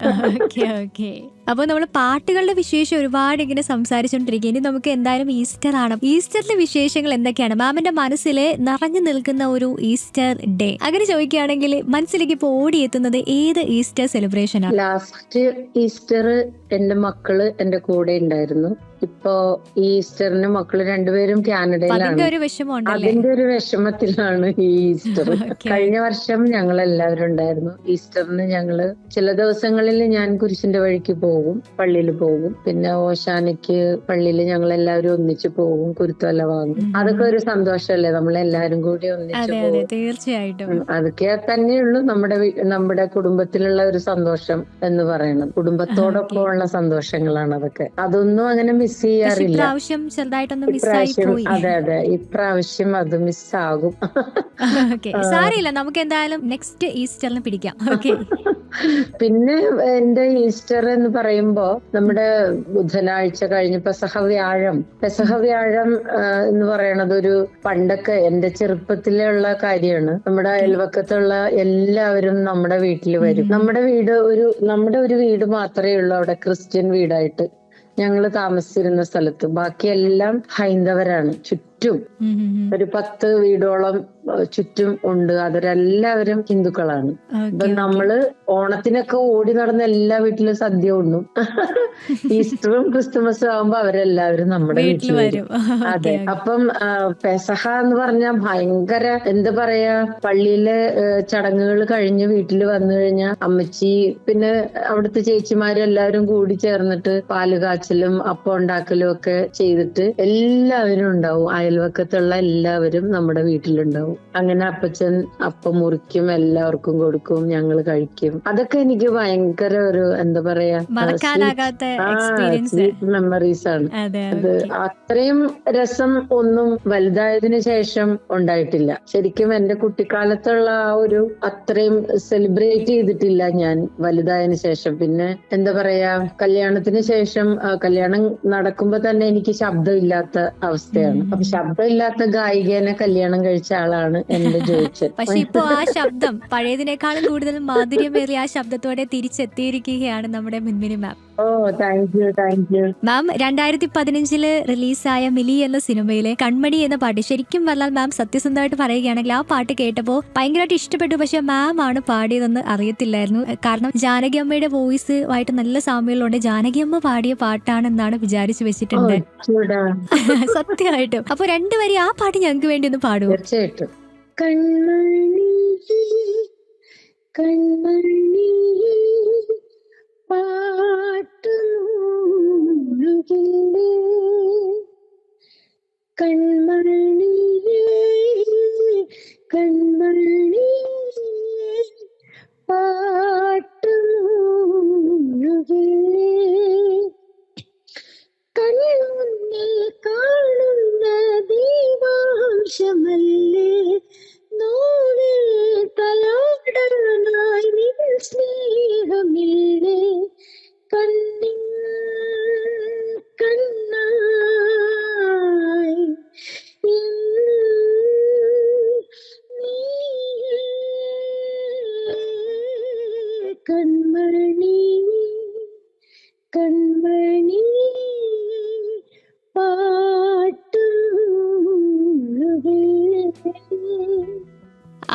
അപ്പൊ നമ്മള് പാട്ടുകളുടെ വിശേഷം ഒരുപാട് ഇങ്ങനെ സംസാരിച്ചോണ്ടിരിക്കുക. ഇനി നമുക്ക് എന്തായാലും ഈസ്റ്റർ ആണ്. ഈസ്റ്ററിലെ വിശേഷങ്ങൾ എന്തൊക്കെയാണ് മാമിന്റെ മനസ്സിൽ നിറഞ്ഞു നിൽക്കുന്ന ഒരു ഈസ്റ്റർ ഡേ? അങ്ങനെ ചോദിക്കുകയാണെങ്കിൽ മനസ്സിലേക്ക് ഇപ്പൊ ഓടിയെത്തുന്നത് ഏത് ഈസ്റ്റർ സെലിബ്രേഷൻ ആണ്? ലാസ്റ്റ് ഈസ്റ്റർ എന്റെ മക്കള് എന്റെ കൂടെ ഉണ്ടായിരുന്നു. ഇപ്പോ ഈസ്റ്ററിന് മക്കള് രണ്ടുപേരും കാനഡയിലാണ്. അതിന്റെ ഒരു വിഷമത്തിലാണ് ഈ ഈസ്റ്റർ. കഴിഞ്ഞ വർഷം ഞങ്ങൾ എല്ലാവരും ഉണ്ടായിരുന്നു. ഈസ്റ്ററിന് ഞങ്ങള് ചില ദിവസങ്ങളിൽ ഞാൻ കുരിശിന്റെ വഴിക്ക് പോകും, പള്ളിയിൽ പോകും. പിന്നെ ഓശാനയ്ക്ക് പള്ളിയിൽ ഞങ്ങൾ എല്ലാവരും ഒന്നിച്ചു പോകും, കുരുത്തോല വാങ്ങും. അതൊക്കെ ഒരു സന്തോഷമല്ലേ, നമ്മളെല്ലാരും കൂടി ഒന്നിച്ചു പോകും. തീർച്ചയായിട്ടും അതൊക്കെ തന്നെയുള്ളൂ നമ്മുടെ കുടുംബത്തിലുള്ള ഒരു സന്തോഷം എന്ന് പറയുന്നത്. കുടുംബത്തോടൊപ്പം ഉള്ള സന്തോഷങ്ങളാണ് അതൊക്കെ. അതൊന്നും അങ്ങനെ മിസ് ചെയ്യാറില്ല. അതെ ഇപ്രാവശ്യം അത് മിസ്സാകും. സാരമില്ല, നമുക്ക് എന്തായാലും നെക്സ്റ്റ് ഈസ്റ്ററിന് പിടിക്കാം. പിന്നെ എന്റെ ഈസ്റ്റർ എന്ന് പറയുമ്പോ നമ്മുടെ ബുധനാഴ്ച കഴിഞ്ഞ് പെസഹ വ്യാഴം എന്ന് പറയണത് ഒരു പണ്ടൊക്കെ എന്റെ ചെറുപ്പത്തിലുള്ള കാര്യമാണ്. നമ്മുടെ അയൽവക്കത്തുള്ള എല്ലാവരും നമ്മുടെ വീട്ടിൽ വരും. നമ്മുടെ ഒരു വീട് മാത്രമേ ഉള്ളൂ അവിടെ ക്രിസ്ത്യൻ വീടായിട്ട് ഞങ്ങൾ താമസിച്ചിരുന്ന സ്ഥലത്ത്. ബാക്കിയെല്ലാം ഹൈന്ദവരാണ്. ചുറ്റും ഒരു 10 വീടോളം ചുറ്റും ഉണ്ട്. അവരെല്ലാവരും ഹിന്ദുക്കളാണ്. അപ്പൊ നമ്മള് ഓണത്തിനൊക്കെ ഓടി നടന്ന എല്ലാ വീട്ടിലും സദ്യ ഉണ്ണും. ഈസ്റ്ററും ക്രിസ്തുമസും ആകുമ്പോ അവരെല്ലാവരും നമ്മുടെ വീട്ടിൽ വരും. അതെ. അപ്പം പെസഹ എന്ന് പറഞ്ഞാൽ ഭയങ്കര എന്താ പറയാ, പള്ളിയിലെ ചടങ്ങുകൾ കഴിഞ്ഞ് വീട്ടിൽ വന്നു കഴിഞ്ഞാൽ അമ്മച്ചി പിന്നെ അവിടുത്തെ ചേച്ചിമാരെല്ലാവരും കൂടി ചേർന്നിട്ട് പാല് കാച്ചലും അപ്പം ഉണ്ടാക്കലും ഒക്കെ ചെയ്തിട്ട് എല്ലാവരും ഉണ്ടാവും. അയൽവക്കത്തുള്ള എല്ലാവരും നമ്മുടെ വീട്ടിലുണ്ടാവും. അങ്ങനെ അപ്പച്ചൻ അപ്പം മുറിക്കും, എല്ലാവർക്കും കൊടുക്കും, ഞങ്ങൾ കഴിക്കും. അതൊക്കെ എനിക്ക് ഭയങ്കര ഒരു എന്താ പറയാ മെമ്മറീസ് ആണ്. അത് അത്രയും രസം ഒന്നും വലുതായതിനു ശേഷം ഉണ്ടായിട്ടില്ല. ശരിക്കും എന്റെ കുട്ടിക്കാലത്തുള്ള ആ ഒരു അത്രയും സെലിബ്രേറ്റ് ചെയ്തിട്ടില്ല ഞാൻ വലുതായതിനു ശേഷം. പിന്നെ എന്താ പറയാ, കല്യാണത്തിന് ശേഷം കല്യാണം നടക്കുമ്പോ തന്നെ എനിക്ക് ശബ്ദമില്ലാത്ത അവസ്ഥയാണ്. അപ്പൊ ശബ്ദമില്ലാത്ത ഗായികനെ കല്യാണം കഴിച്ച ആളാണ് എന്റെ ചോദിച്ചത്. പക്ഷെ ഇപ്പൊ ആ ശബ്ദം പഴയതിനേക്കാളും കൂടുതൽ മാധുര്യമേറിയ ആ ശബ്ദത്തോടെ തിരിച്ചെത്തിയിരിക്കുകയാണ് നമ്മുടെ മിൻമിനി മാം. ഓ താങ്ക് യു മാം. 2015 റിലീസായ മിലി എന്ന സിനിമയിലെ കൺമണി എന്ന പാട്ട് ശരിക്കും പറഞ്ഞാൽ മാം സത്യസന്ധമായിട്ട് പറയുകയാണെങ്കിൽ ആ പാട്ട് കേട്ടപ്പോ ഭയങ്കരമായിട്ട് ഇഷ്ടപ്പെട്ടു. പക്ഷെ മാം ആണ് പാടിയതെന്ന് അറിയത്തില്ലായിരുന്നു. കാരണം ജാനകി അമ്മയുടെ വോയിസ് ആയിട്ട് നല്ല സാമ്യമുള്ളതുകൊണ്ട് ജാനകി അമ്മ പാടിയ പാട്ടാണെന്നാണ് വിചാരിച്ചു വെച്ചിട്ടുണ്ട്. സത്യമായിട്ടും. അപ്പൊ രണ്ടുപേരും ആ പാട്ട് ഞങ്ങൾക്ക് വേണ്ടി ഒന്ന് പാടുമോ? തീർച്ചയായിട്ടും. കൺമണി കൺമണി പാട്ടുകില്ലേ, കൺമണി കൺമണി പാട്ടുകില്ലേ, കൺമുന്നിൽ കാണുന്ന ദീപാംശമല്ലേ, നോവിൽ തലോടനായി നിൻ സ്നേഹമില്ലേ, കണ്ണിൻ കണ്ണായി കൺമണി കൺമണി പാട്ടു.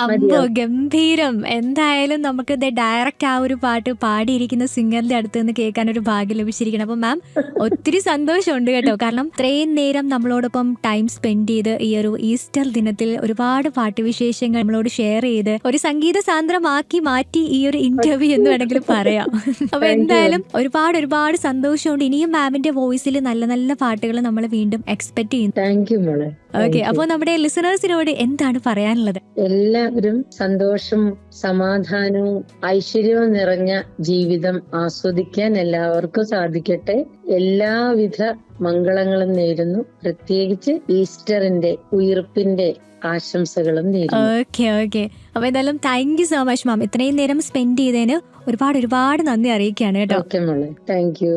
അമ്പോ ഗംഭീരം. എന്തായാലും നമുക്ക് ഡയറക്റ്റ് ആ ഒരു പാട്ട് പാടിയിരിക്കുന്ന സിംഗറിന്റെ അടുത്ത് നിന്ന് കേൾക്കാൻ ഒരു ഭാഗ്യം ലഭിച്ചിരിക്കണം. അപ്പൊ മാം ഒത്തിരി സന്തോഷമുണ്ട് കേട്ടോ. കാരണം ഇത്രയും നേരം നമ്മളോടൊപ്പം ടൈം സ്പെൻഡ് ചെയ്ത് ഈ ഒരു ഈസ്റ്റർ ദിനത്തിൽ ഒരുപാട് പാട്ടുവിശേഷങ്ങൾ നമ്മളോട് ഷെയർ ചെയ്ത് ഒരു സംഗീത സാന്ദ്രമാക്കി മാറ്റി ഈ ഒരു ഇന്റർവ്യൂ എന്ന് വേണമെങ്കിൽ പറയാം. അപ്പൊ എന്തായാലും ഒരുപാട് സന്തോഷമുണ്ട്. ഇനിയും മാമിന്റെ വോയിസിൽ നല്ല നല്ല പാട്ടുകൾ നമ്മൾ വീണ്ടും എക്സ്പെക്ട് ചെയ്യുന്നു. താങ്ക് യു മോളെ. ഓക്കെ. അപ്പൊ നമ്മുടെ ലിസണേഴ്സിനോട് എന്താണ് പറയാനുള്ളത്? എല്ലാം എല്ലാവരും സന്തോഷവും സമാധാനവും ഐശ്വര്യവും നിറഞ്ഞ ജീവിതം ആസ്വദിക്കാൻ എല്ലാവർക്കും സാധിക്കട്ടെ. എല്ലാവിധ മംഗളങ്ങളും നേരുന്നു. പ്രത്യേകിച്ച് ഈസ്റ്ററിന്റെ ഉയിർപ്പിന്റെ ആശംസകളും നേരുന്നു. ഓക്കെ. അപ്പൊ എന്തായാലും thank you so much ma'am. ഇത്രയും നേരം സ്പെൻഡ് ചെയ്തതിന് ഒരുപാട് നന്ദി അറിയിക്കുകയാണ് കേട്ടോ. ഓക്കെ മോളെ, താങ്ക് യു.